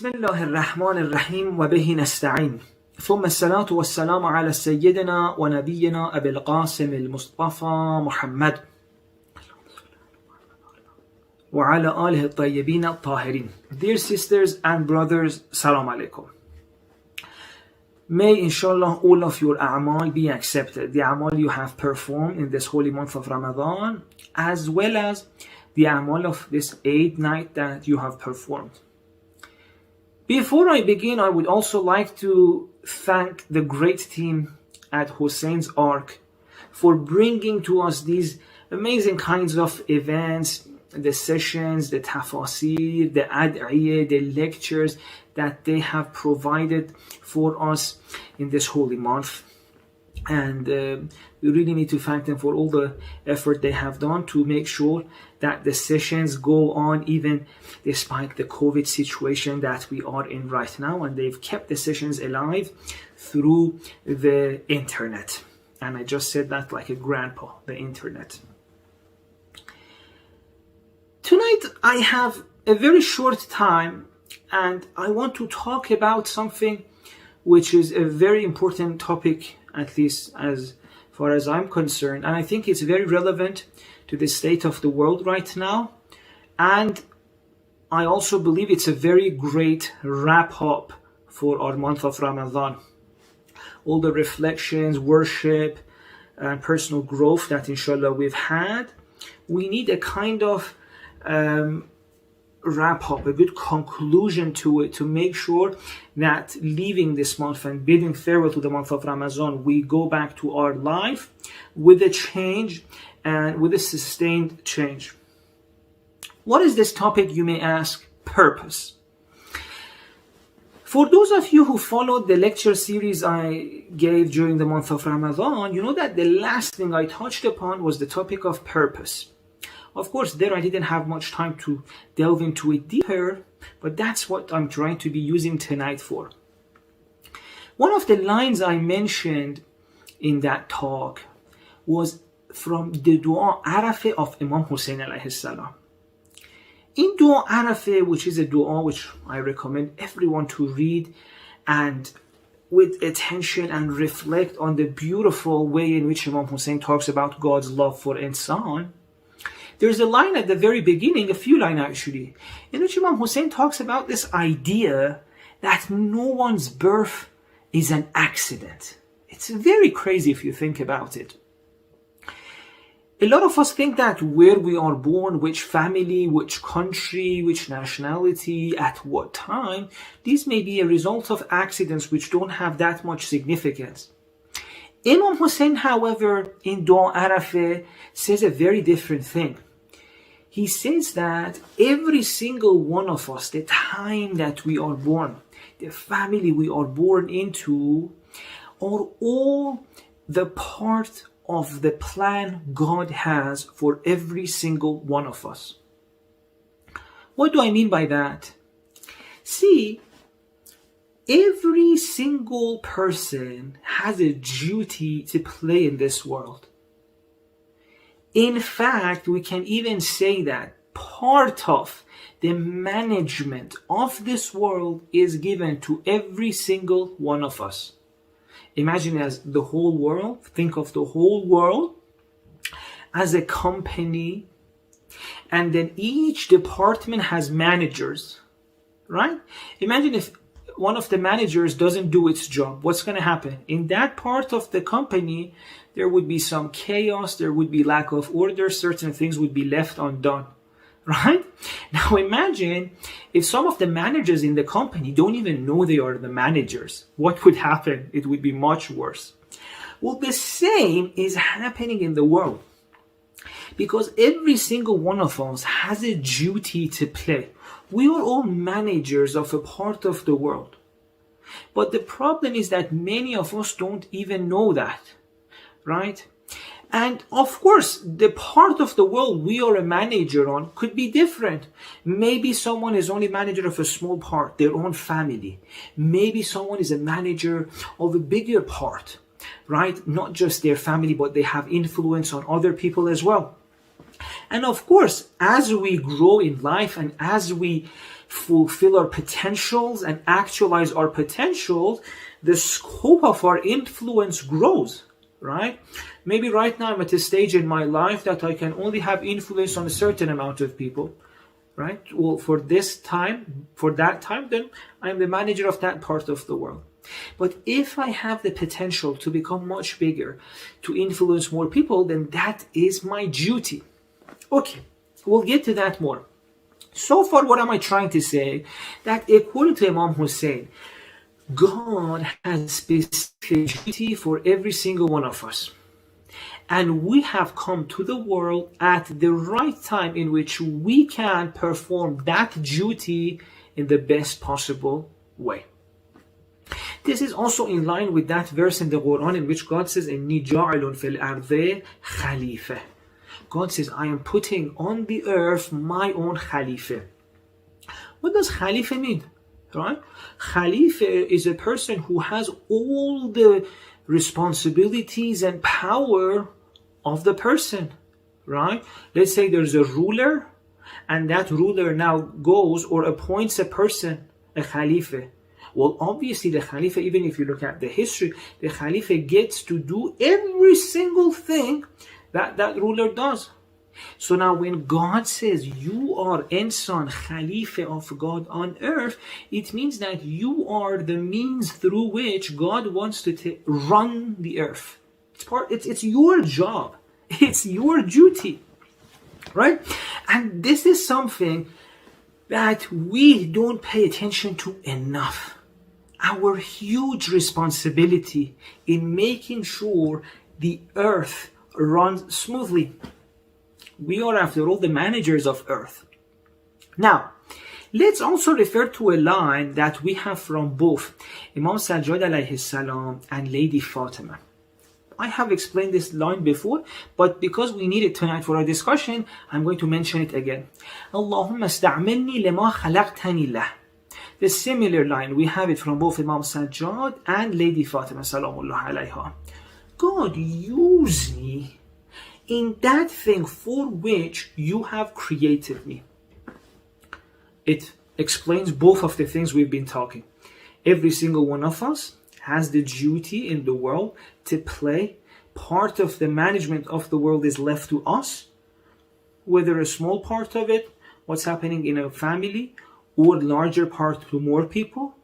بسم الله الرحمن الرحيم وبه نستعين ثم الصلاة والسلام على سيدنا ونبينا أبي القاسم المصطفى محمد وعلى آله الطيبين الطاهرين. Dear sisters and brothers, Salam alaikum. May inshallah all of your a'mal be accepted, the a'mal you have performed in this holy month of Ramadan, as well as the a'mal of this Eid night that you have performed. Before I begin, I would also like to thank the great team at Hussein's Ark for bringing to us these amazing kinds of events, the sessions, the tafasir, the ad'iyah, the lectures that they have provided for us in this holy month. And we really need to thank them for all the effort they have done to make sure that the sessions go on even despite the COVID situation that we are in right now. And they've kept the sessions alive through the internet. And I just said that like a grandpa, the internet. Tonight I have a very short time and I want to talk about something which is a very important topic, at least as far as I'm concerned. And I think it's very relevant to the state of the world right now. And I also believe it's a very great wrap up for our month of Ramadan. All the reflections, worship, and personal growth that inshallah we've had, we need a kind of wrap up, a good conclusion to it, to make sure that leaving this month and bidding farewell to the month of Ramadan, we go back to our life with a change and with a sustained change. What is this topic, you may ask? Purpose. For those of you who followed the lecture series I gave during the month of Ramadan, you know that the last thing I touched upon was the topic of purpose. Of course, there I didn't have much time to delve into it deeper, but that's what I'm trying to be using tonight for. One of the lines I mentioned in that talk was from the Dua Arafah of Imam Hussein alayhi salam. In Dua Arafah, which is a dua which I recommend everyone to read and with attention and reflect on the beautiful way in which Imam Hussein talks about God's love for insan, there's a line at the very beginning, a few lines actually, in which Imam Hussein talks about this idea that no one's birth is an accident. It's very crazy if you think about it. A lot of us think that where we are born, which family, which country, which nationality, at what time, these may be a result of accidents which don't have that much significance. Imam Hussein, however, in Dua Arafah says a very different thing. He says that every single one of us, the time that we are born, the family we are born into, are all the part of the plan God has for every single one of us. What do I mean by that? See, every single person has a duty to play in this world. In fact, we can even say that part of the management of this world is given to every single one of us. Imagine as the whole world, think of the whole world as a company, and then each department has managers, right? Imagine if one of the managers doesn't do its job, what's going to happen? In that part of the company, there would be some chaos, there would be lack of order, certain things would be left undone, right? Now imagine if some of the managers in the company don't even know they are the managers. What would happen? It would be much worse. Well, the same is happening in the world, because every single one of us has a duty to play. We are all managers of a part of the world. But the problem is that many of us don't even know that, right? And of course, the part of the world we are a manager on could be different. Maybe someone is only manager of a small part, their own family. Maybe someone is a manager of a bigger part, right? Not just their family, but they have influence on other people as well. And of course, as we grow in life and as we fulfill our potentials and actualize our potentials, the scope of our influence grows, right? Maybe right now I'm at a stage in my life that I can only have influence on a certain amount of people, right? Well, for that time, then I'm the manager of that part of the world. But if I have the potential to become much bigger, to influence more people, then that is my duty. Okay, we'll get to that more. So far, what am I trying to say? That according to Imam Hussein, God has a specific duty for every single one of us. And we have come to the world at the right time in which we can perform that duty in the best possible way. This is also in line with that verse in the Quran in which God says, إِنِّي جَاعِلٌ فِي الْأَرْضِ خَلِيفَةً. God says, I am putting on the earth my own Khalifa. What does Khalifa mean? Right? Khalifa is a person who has all the responsibilities and power of the person. Right? Let's say there's a ruler, and that ruler now goes or appoints a person, a Khalifa. Well, obviously the Khalifa, even if you look at the history, the Khalifa gets to do every single thing that ruler does. So now when God says you are insan, Khalifa of God on earth, it means that you are the means through which God wants to run the earth. It's your job. It's your duty. Right? And this is something that we don't pay attention to enough. Our huge responsibility in making sure the earth runs smoothly. We are, after all, the managers of earth. Now, let's also refer to a line that we have from both Imam Sajjad alayhi salam and Lady Fatima. I have explained this line before, but because we need it tonight for our discussion, I'm going to mention it again. Allahumma sta'amilni lima khalaqtani lah. The similar line, we have it from both Imam Sajjad and Lady Fatima salamullah alayha. God, use me in that thing for which you have created me. It explains both of the things we've been talking. Every single one of us has the duty in the world to play. Part of the management of the world is left to us, whether a small part of it, what's happening in a family, or larger part to more people.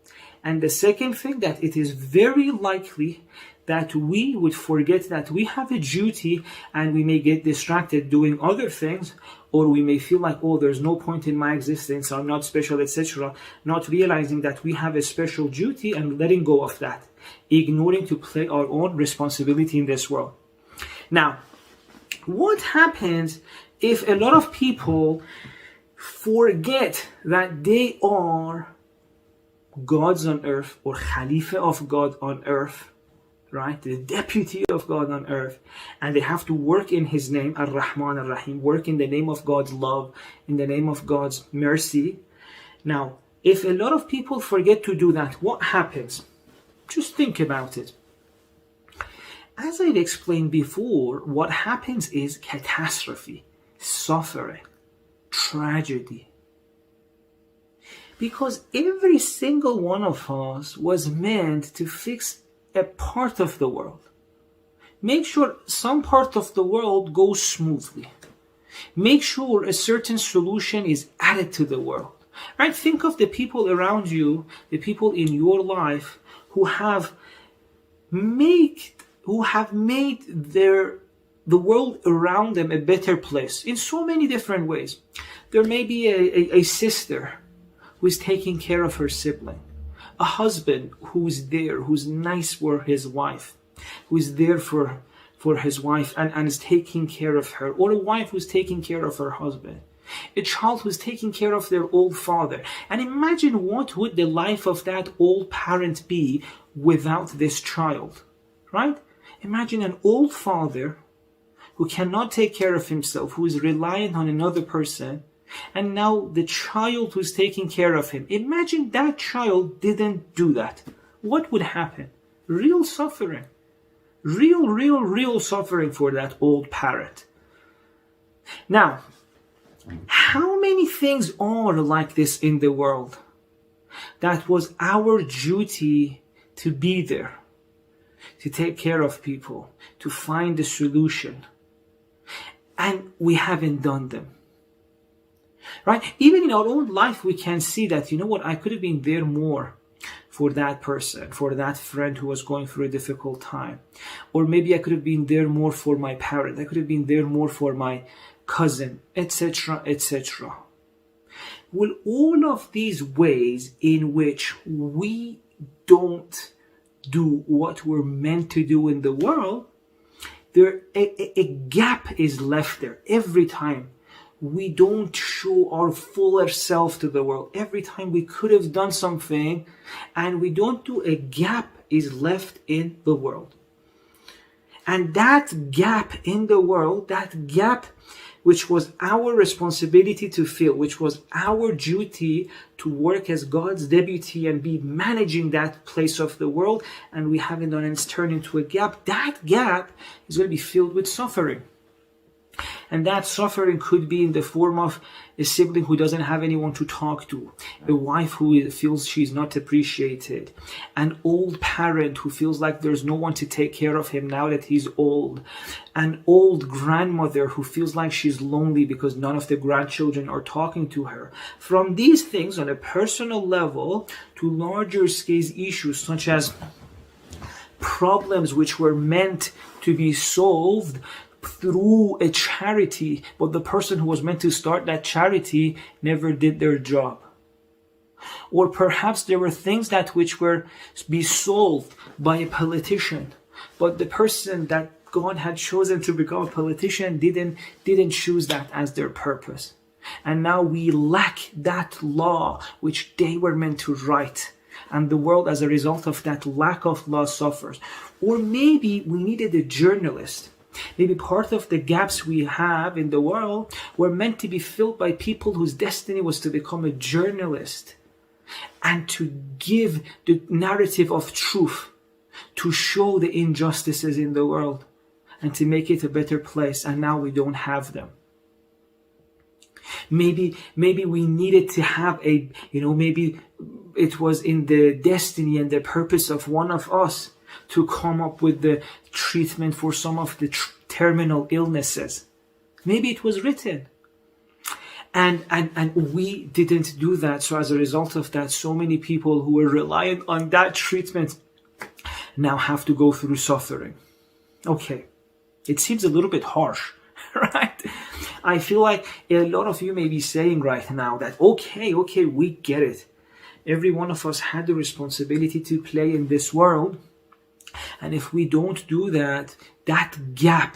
And the second thing, that it is very likely that we would forget that we have a duty and we may get distracted doing other things, or we may feel like, oh, there's no point in my existence, I'm not special, etc. Not realizing that we have a special duty and letting go of that, ignoring to play our own responsibility in this world. Now, what happens if a lot of people forget that they are gods on earth, or Khalifa of God on earth, right? The deputy of God on earth, and they have to work in His name, Ar-Rahman Ar-Rahim, work in the name of God's love, in the name of God's mercy. Now, if a lot of people forget to do that, what happens? Just think about it. As I explained before, what happens is catastrophe, suffering, tragedy. Because every single one of us was meant to fix a part of the world. Make sure some part of the world goes smoothly. Make sure a certain solution is added to the world. Right? Think of the people around you, the people in your life who have made the world around them a better place in so many different ways. There may be a sister who is taking care of her sibling, a husband who's there, who's nice for his wife, who is there for his wife and is taking care of her, or a wife who's taking care of her husband, a child who's taking care of their old father. And imagine what would the life of that old parent be without this child, right? Imagine an old father who cannot take care of himself, who is reliant on another person, and now the child who's taking care of him. Imagine that child didn't do that. What would happen? Real suffering. Real suffering for that old parent. Now, how many things are like this in the world? That was our duty to be there, to take care of people, to find a solution. And we haven't done them. Right? Even in our own life, we can see that, you know what, I could have been there more for that person, for that friend who was going through a difficult time. Or maybe I could have been there more for my parent. I could have been there more for my cousin, etc., etc. Well, all of these ways in which we don't do what we're meant to do in the world, a gap is left there every time. We don't show our fuller self to the world. Every time we could have done something and we don't do, a gap is left in the world. And that gap in the world, that gap which was our responsibility to fill, which was our duty to work as God's deputy and be managing that place of the world, and we haven't done it, it's turned into a gap. That gap is going to be filled with suffering. And that suffering could be in the form of a sibling who doesn't have anyone to talk to, a wife who feels she's not appreciated, an old parent who feels like there's no one to take care of him now that he's old, an old grandmother who feels like she's lonely because none of the grandchildren are talking to her. From these things on a personal level to larger scale issues such as problems which were meant to be solved through a charity, but the person who was meant to start that charity never did their job. Or perhaps there were things that which were be solved by a politician, but the person that God had chosen to become a politician didn't choose that as their purpose. And now we lack that law which they were meant to write. And the world, as a result of that lack of law, suffers. Or maybe we needed a journalist. Maybe part of the gaps we have in the world were meant to be filled by people whose destiny was to become a journalist and to give the narrative of truth, to show the injustices in the world and to make it a better place. And now we don't have them. Maybe we needed to have maybe it was in the destiny and the purpose of one of us to come up with the treatment for some of the terminal illnesses. Maybe it was written. And we didn't do that. So as a result of that, so many people who were reliant on that treatment now have to go through suffering. Okay, it seems a little bit harsh, right? I feel like a lot of you may be saying right now that, okay, we get it. Every one of us had the responsibility to play in this world. And if we don't do that, that gap,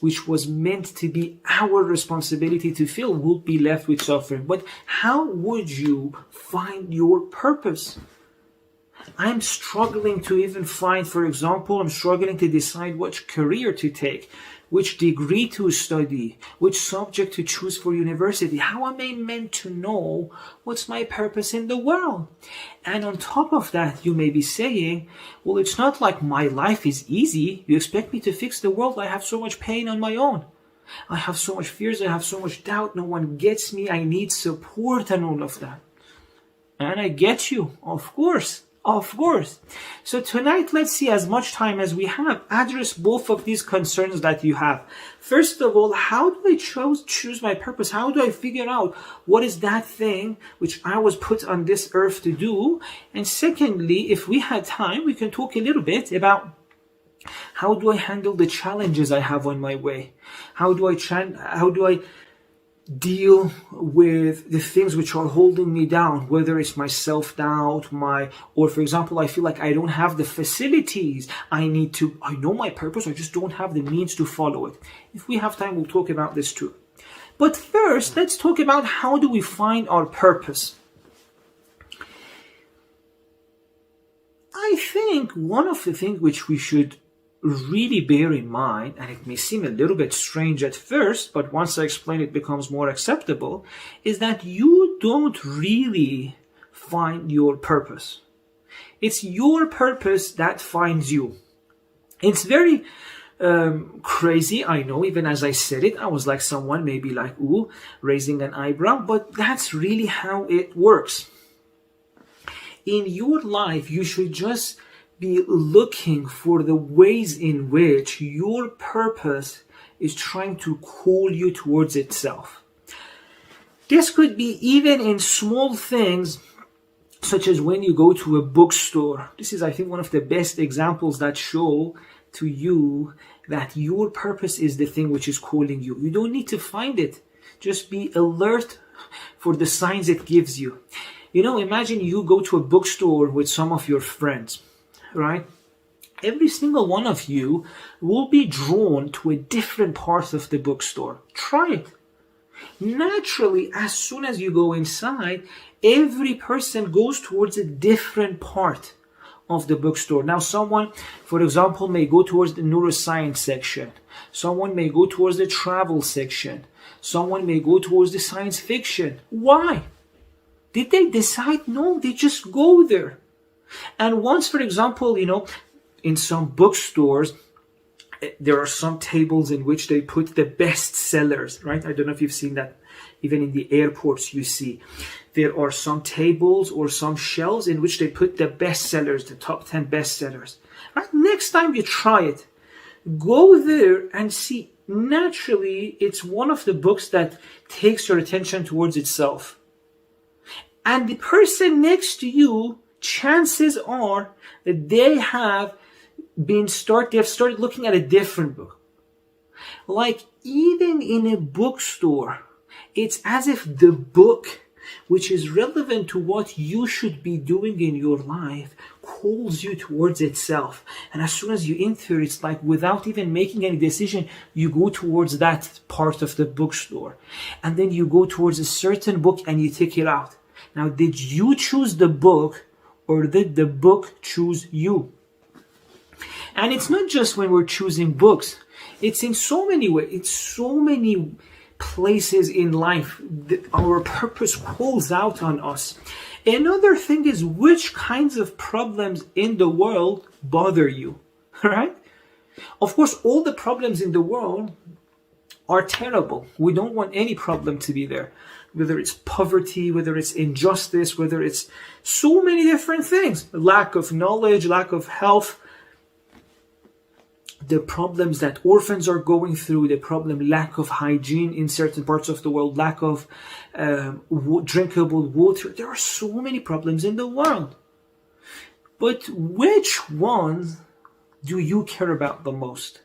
which was meant to be our responsibility to fill, will be left with suffering. But how would you find your purpose? I'm struggling to even find, for example, I'm struggling to decide which career to take, which degree to study, which subject to choose for university. How am I meant to know what's my purpose in the world? And on top of that, you may be saying, well, it's not like my life is easy. You expect me to fix the world? I have so much pain on my own. I have so much fears. I have so much doubt. No one gets me. I need support and all of that. And I get you, of course. Of course. So tonight, let's see, as much time as we have, address both of these concerns that you have. First of all, how do I choose my purpose? How do I figure out what is that thing which I was put on this earth to do? And secondly, if we had time, we can talk a little bit about how do I handle the challenges I have on my way? How do I deal with the things which are holding me down, whether it's my self-doubt, or for example, I feel like I don't have the facilities I know my purpose, I just don't have the means to follow it. If we have time, we'll talk about this too. But first, let's talk about how do we find our purpose. I think one of the things which we should really bear in mind, and it may seem a little bit strange at first, but once I explain it becomes more acceptable, is that you don't really find your purpose. It's your purpose that finds you. It's very crazy, I know. Even as I said it, I was like someone maybe like, ooh, raising an eyebrow, but that's really how it works. In your life, you should just be looking for the ways in which your purpose is trying to call you towards itself. This could be even in small things, such as when you go to a bookstore. This is, I think, one of the best examples that show to you that your purpose is the thing which is calling you. You don't need to find it. Just be alert for the signs it gives you. You know, imagine you go to a bookstore with some of your friends, right? Every single one of you will be drawn to a different part of the bookstore. Try it. Naturally, as soon as you go inside, every person goes towards a different part of the bookstore. Now, someone, for example, may go towards the neuroscience section. Someone may go towards the travel section. Someone may go towards the science fiction. Why? Did they decide? No, they just go there. And once, for example, you know, in some bookstores, there are some tables in which they put the best sellers, right? I don't know if you've seen that. Even in the airports, you see there are some tables or some shelves in which they put the best sellers, the top 10 best sellers. Right? Next time you try it, go there and see. Naturally, it's one of the books that takes your attention towards itself. And the person next to you, chances are that they've started looking at a different book. Like even in a bookstore, it's as if the book, which is relevant to what you should be doing in your life, calls you towards itself. And as soon as you enter, it's like without even making any decision, you go towards that part of the bookstore. And then you go towards a certain book and you take it out. Now, did you choose the book or did the book choose you? And it's not just when we're choosing books. It's in so many ways. It's so many places in life that our purpose calls out on us. Another thing is which kinds of problems in the world bother you, right? Of course, all the problems in the world are terrible. We don't want any problem to be there. Whether it's poverty, whether it's injustice, whether it's so many different things. Lack of knowledge, lack of health, the problems that orphans are going through, the problem, lack of hygiene in certain parts of the world, lack of drinkable water. There are so many problems in the world. But which ones do you care about the most?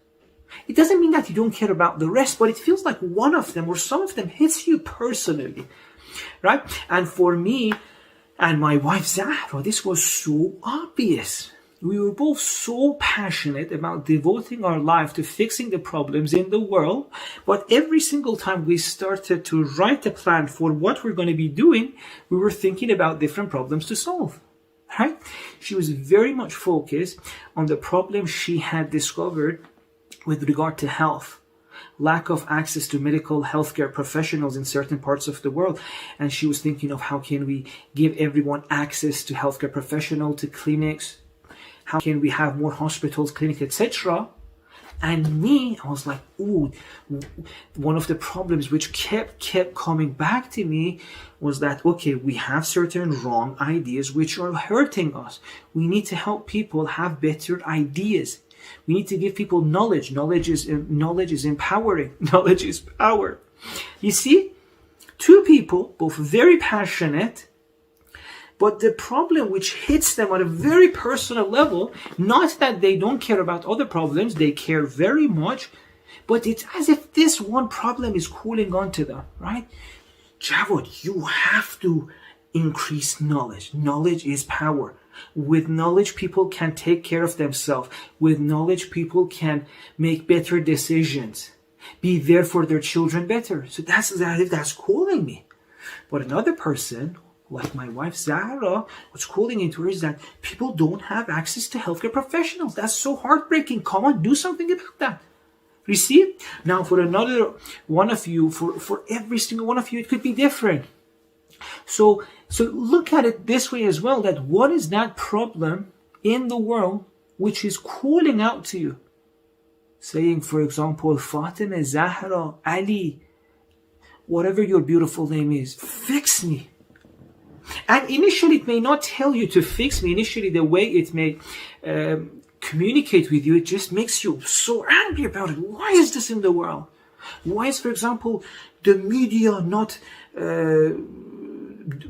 It doesn't mean that you don't care about the rest, but it feels like one of them or some of them hits you personally, right? And for me and my wife Zahra, this was so obvious. We were both so passionate about devoting our life to fixing the problems in the world, but every single time we started to write a plan for what we're going to be doing, we were thinking about different problems to solve, right? She was very much focused on the problem she had discovered with regard to health, lack of access to medical healthcare professionals in certain parts of the world. And she was thinking of how can we give everyone access to healthcare professionals, to clinics, how can we have more hospitals, clinics, etc. And me, I was like, ooh, one of the problems which kept coming back to me was that, okay, we have certain wrong ideas which are hurting us. We need to help people have better ideas. We need to give people knowledge. Knowledge is empowering. Knowledge is power. You see, two people, both very passionate, but the problem which hits them on a very personal level, not that they don't care about other problems, they care very much, but it's as if this one problem is cooling onto them, right? Javod, you have to increase knowledge. Knowledge is power. With knowledge, people can take care of themselves. With knowledge, people can make better decisions, be there for their children better. So that's calling me. But another person, like my wife Zahra, what's calling into her is that people don't have access to healthcare professionals. That's so heartbreaking. Come on, do something about that. You see? Now, for another one of you, for every single one of you, it could be different. So look at it this way as well, that what is that problem in the world which is calling out to you? saying, for example, Fatima, Zahra, Ali, whatever your beautiful name is, fix me. And initially it may not tell you to fix me. Initially the way it may communicate with you, it just makes you so angry about it. Why is this in the world? Why is, for example, the media not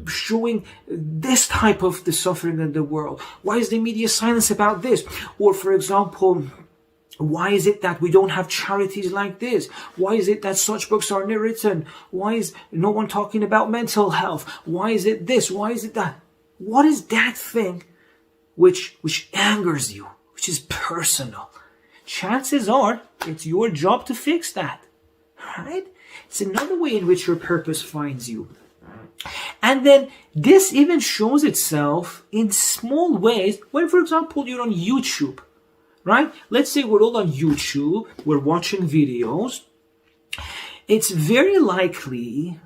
showing this type of the suffering in the world? Why is the media silent about this? Or, for example, why is it that we don't have charities like this? Why is it that such books are not written? Why is no one talking about mental health? Why is it this? Why is it that? What is that thing which angers you, which is personal? Chances are it's your job to fix that, right? It's another way in which your purpose finds you. And then this even shows itself in small ways when, for example, you're on YouTube. Right? Let's say we're all on YouTube, we're watching videos. It's very likely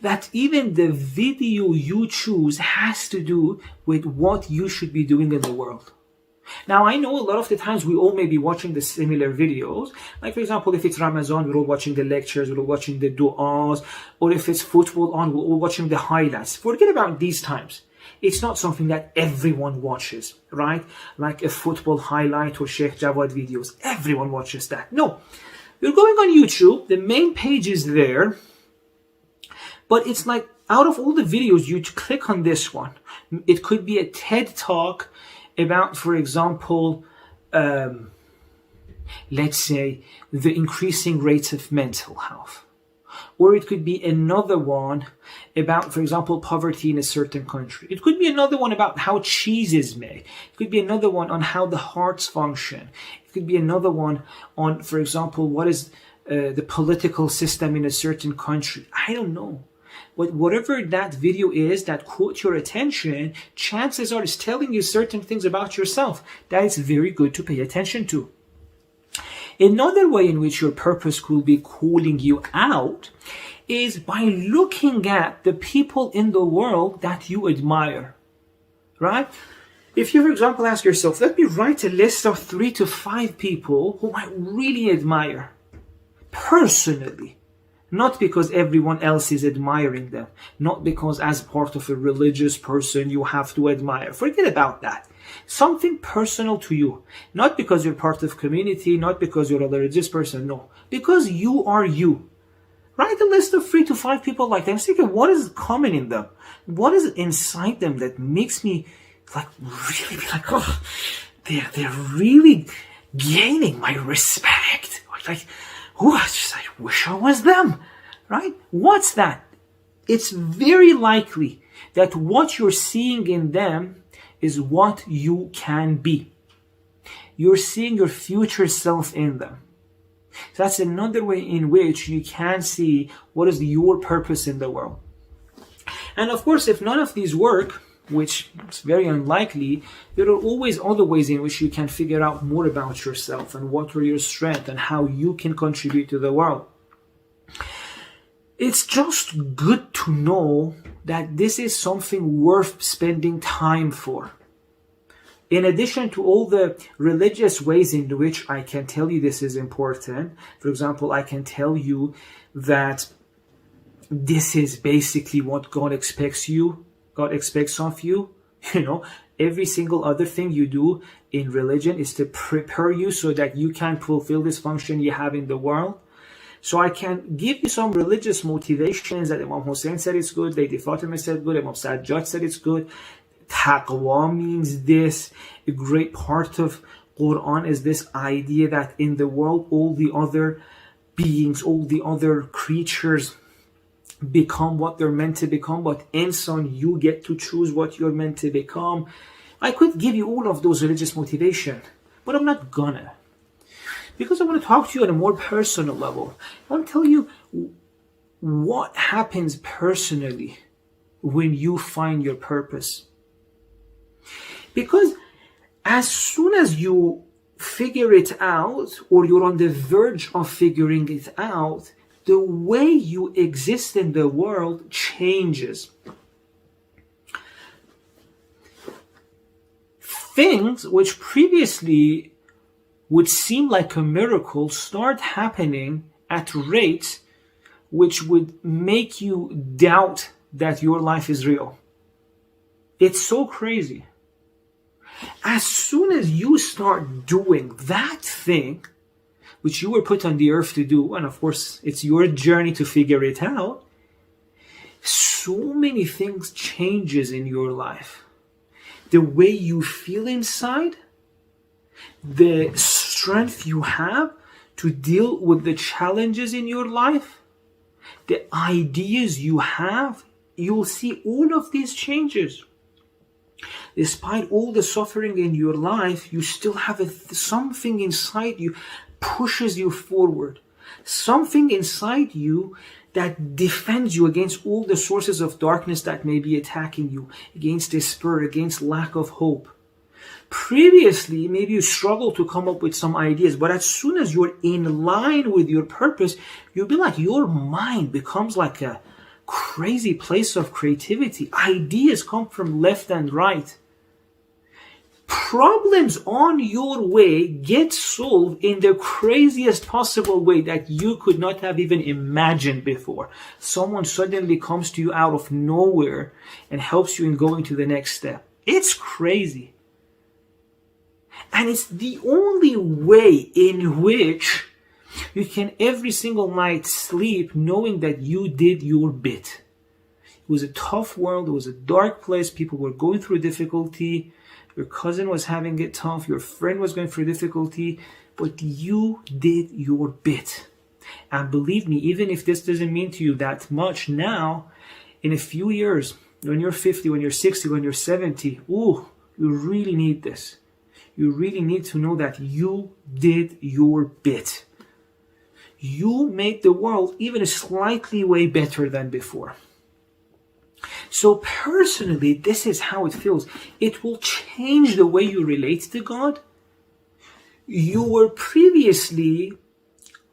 that even the video you choose has to do with what you should be doing in the world. Now, I know a lot of the times we all may be watching the similar videos. Like, for example, if it's Ramadan, we're all watching the lectures, we're all watching the du'as, or if it's football on, we're all watching the highlights. Forget about these times. It's not something that everyone watches, right? Like a football highlight or Sheikh Jawad videos. Everyone watches that. No. You're going on YouTube, the main page is there, but it's like out of all the videos, you click on this one. It could be a TED Talk about, for example, let's say, the increasing rates of mental health. Or it could be another one about, for example, poverty in a certain country. It could be another one about how cheese is made. It could be another one on how the hearts function. It could be another one on, for example, what is the political system in a certain country. I don't know. But whatever that video is that caught your attention, chances are it's telling you certain things about yourself that it's very good to pay attention to. Another way in which your purpose could be calling you out is by looking at the people in the world that you admire, right? If you, for example, ask yourself, let me write a list of 3 to 5 people whom I really admire, personally. Not because everyone else is admiring them. Not because as part of a religious person you have to admire. Forget about that. Something personal to you. Not because you're part of community, not because you're a religious person, no. Because you are you. Write a list of 3 to 5 people like that. I'm thinking, what is common in them? What is inside them that makes me like really be like, oh, they're really gaining my respect. Like, oh, I wish I was them, right? What's that? It's very likely that what you're seeing in them is what you can be. You're seeing your future self in them. So that's another way in which you can see what is your purpose in the world. And of course, if none of these work, which is very unlikely, there are always other ways in which you can figure out more about yourself and what are your strengths and how you can contribute to the world. It's just good to know that this is something worth spending time for. In addition to all the religious ways in which I can tell you this is important, for example, I can tell you that this is basically what God expects of you. You know, every single other thing you do in religion is to prepare you so that you can fulfill this function you have in the world. So I can give you some religious motivations that Imam Hussein said it's good, Lady Fatima said good, Imam Sajjad said it's good. Taqwa means this. A great part of Quran is this idea that in the world all the other beings, all the other creatures become what they're meant to become, but insan, you get to choose what you're meant to become. I could give you all of those religious motivation, but I'm not gonna. Because I want to talk to you on a more personal level. I want to tell you what happens personally when you find your purpose. Because as soon as you figure it out, or you're on the verge of figuring it out, the way you exist in the world changes. Things which previously would seem like a miracle start happening at rates which would make you doubt that your life is real. It's so crazy. As soon as you start doing that thing which you were put on the earth to do, and of course it's your journey to figure it out, so many things changes in your life. The way you feel inside, the strength you have to deal with the challenges in your life, the ideas you have, you'll see all of these changes. Despite all the suffering in your life, you still have something inside you pushes you forward. Something inside you that defends you against all the sources of darkness that may be attacking you, against despair, against lack of hope. Previously, maybe you struggle to come up with some ideas, but as soon as you're in line with your purpose, you'll be like, your mind becomes like a crazy place of creativity. Ideas come from left and right. Problems on your way get solved in the craziest possible way that you could not have even imagined before. Someone suddenly comes to you out of nowhere and helps you in going to the next step. It's crazy. And it's the only way in which you can every single night sleep knowing that you did your bit. It was a tough world. It was a dark place. People were going through difficulty. Your cousin was having it tough. Your friend was going through difficulty. But you did your bit. And believe me, even if this doesn't mean to you that much now, in a few years, when you're 50, when you're 60, when you're 70, you really need this. You really need to know that you did your bit. You made the world even slightly way better than before. So personally, this is how it feels. It will change the way you relate to God. You were previously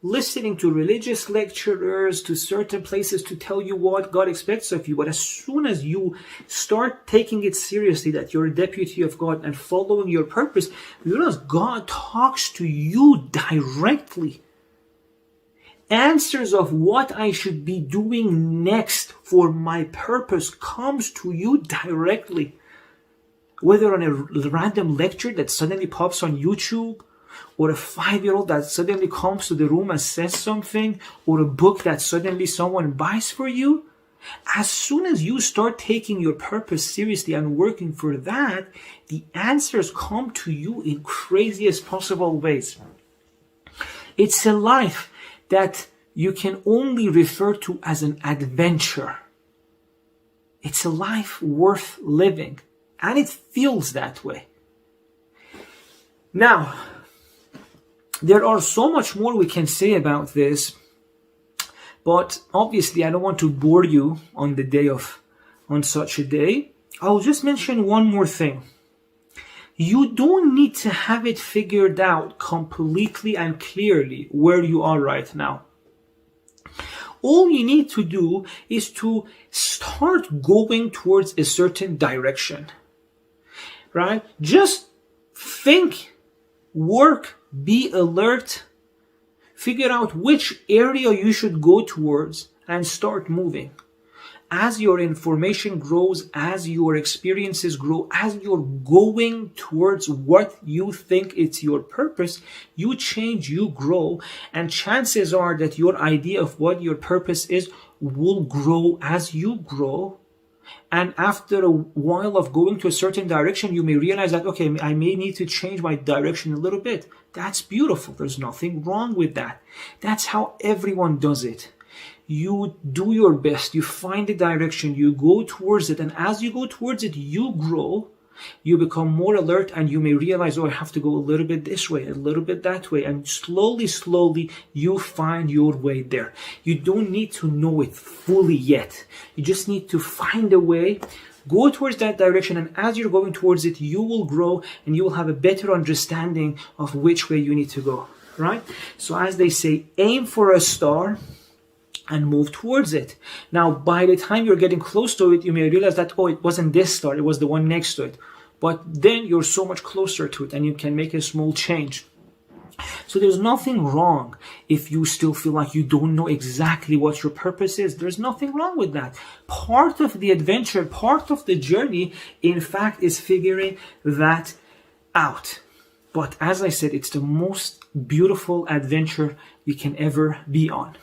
listening to religious lecturers, to certain places to tell you what God expects of you. But as soon as you start taking it seriously, that you're a deputy of God and following your purpose, you realize God talks to you directly. Answers of what I should be doing next for my purpose comes to you directly. Whether on a random lecture that suddenly pops on YouTube, or a 5-year-old that suddenly comes to the room and says something, or a book that suddenly someone buys for you, as soon as you start taking your purpose seriously and working for that, the answers come to you in craziest possible ways. It's a life that you can only refer to as an adventure. It's a life worth living, and it feels that way. Now, there are so much more we can say about this, but obviously I don't want to bore you on such a day. I'll just mention one more thing. You don't need to have it figured out completely and clearly where you are right now. All you need to do is to start going towards a certain direction, right? Just think, work, be alert, figure out which area you should go towards and start moving. As your information grows, as your experiences grow, as you're going towards what you think it's your purpose, you change, you grow, and chances are that your idea of what your purpose is will grow as you grow. And after a while of going to a certain direction, you may realize that, okay, I may need to change my direction a little bit. That's beautiful. There's nothing wrong with that. That's how everyone does it. You do your best, you find the direction, you go towards it, and as you go towards it, you grow, you become more alert, and you may realize, I have to go a little bit this way, a little bit that way, and slowly, you find your way there. You don't need to know it fully yet. You just need to find a way, go towards that direction, and as you're going towards it, you will grow, and you will have a better understanding of which way you need to go, right? So as they say, aim for a star, and move towards it. Now, by the time you're getting close to it, you may realize that, it wasn't this star, it was the one next to it. But then you're so much closer to it, and you can make a small change. So there's nothing wrong if you still feel like you don't know exactly what your purpose is. There's nothing wrong with that. Part of the adventure, part of the journey, in fact, is figuring that out. But as I said, it's the most beautiful adventure you can ever be on.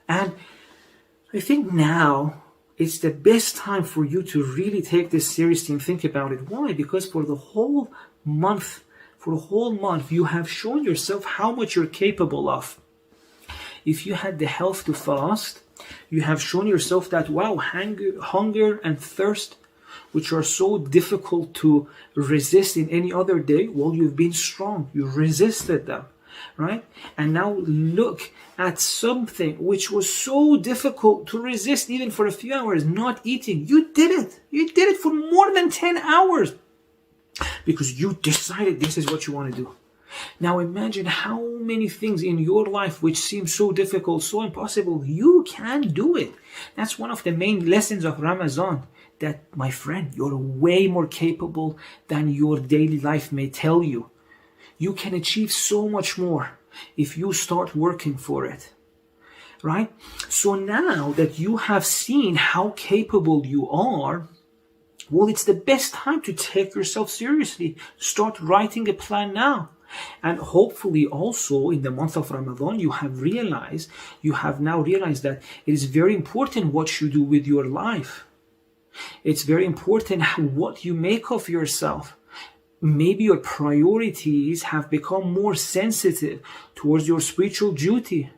And I think now it's the best time for you to really take this seriously and think about it. Why? Because for the whole month, you have shown yourself how much you're capable of. If you had the health to fast, you have shown yourself that, wow, hunger and thirst, which are so difficult to resist in any other day, well, you've been strong. You resisted them, right? And now look at something which was so difficult to resist even for a few hours, not eating. You did it. You did it for more than 10 hours. Because you decided this is what you want to do. Now imagine how many things in your life which seem so difficult, so impossible, you can do it. That's one of the main lessons of Ramadan. That, my friend, you're way more capable than your daily life may tell you. You can achieve so much more if you start working for it. Right? So now that you have seen how capable you are, well, it's the best time to take yourself seriously. Start writing a plan now. And hopefully also in the month of Ramadan, you have now realized that it is very important what you do with your life. It's very important what you make of yourself. Maybe your priorities have become more sensitive towards your spiritual duty.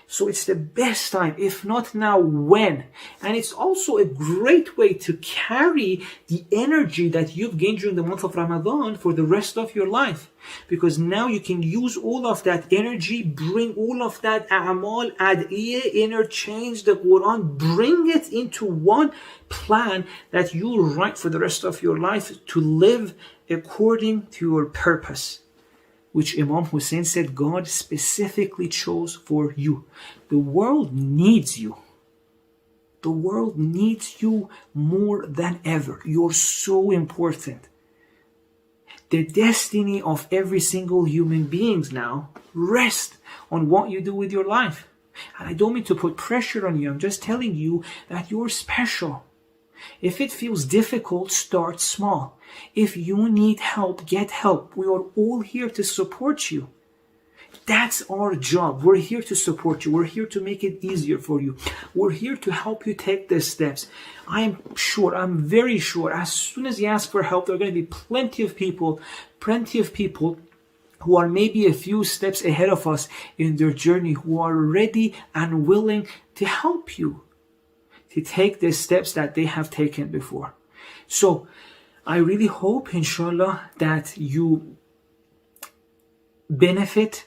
So it's the best time, if not now, when? And it's also a great way to carry the energy that you've gained during the month of Ramadan for the rest of your life. Because now you can use all of that energy, bring all of that a'mal, ad'iyah, interchange the Quran, bring it into one plan that you write for the rest of your life to live according to your purpose, which Imam Hussein said God specifically chose for you. The world needs you. The world needs you more than ever. You're so important. The destiny of every single human being now rests on what you do with your life. And I don't mean to put pressure on you. I'm just telling you that you're special. If it feels difficult, start small. If you need help, get help. We are all here to support you. That's our job. We're here to support you. We're here to make it easier for you. We're here to help you take the steps. I'm very sure, as soon as you ask for help, there are going to be plenty of people who are maybe a few steps ahead of us in their journey, who are ready and willing to help you to take the steps that they have taken before. So I really hope, inshallah, that you benefit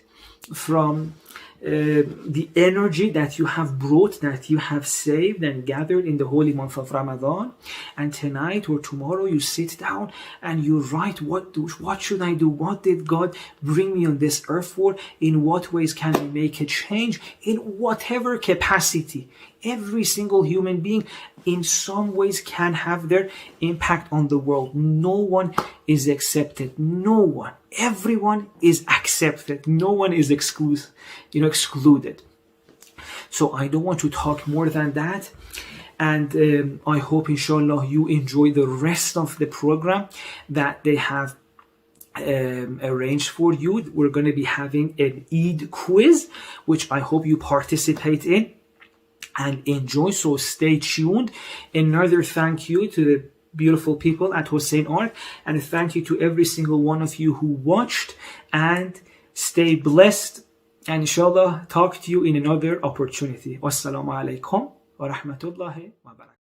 from the energy that you have brought, that you have saved and gathered in the holy month of Ramadan. And tonight or tomorrow you sit down and you write, what should I do? What did God bring me on this earth for? In what ways can I make a change? In whatever capacity. Every single human being in some ways can have their impact on the world. No one is accepted. No one. Everyone is accepted. No one is excluded. So I don't want to talk more than that. And I hope, inshallah, you enjoy the rest of the program that they have arranged for you. We're going to be having an Eid quiz, which I hope you participate in and enjoy. So stay tuned. Another thank you to the beautiful people at Hussein Art, and thank you to every single one of you who watched, and stay blessed, and inshallah talk to you in another opportunity. Wassalamu alaikum wa rahmatullahi wa barakatuh.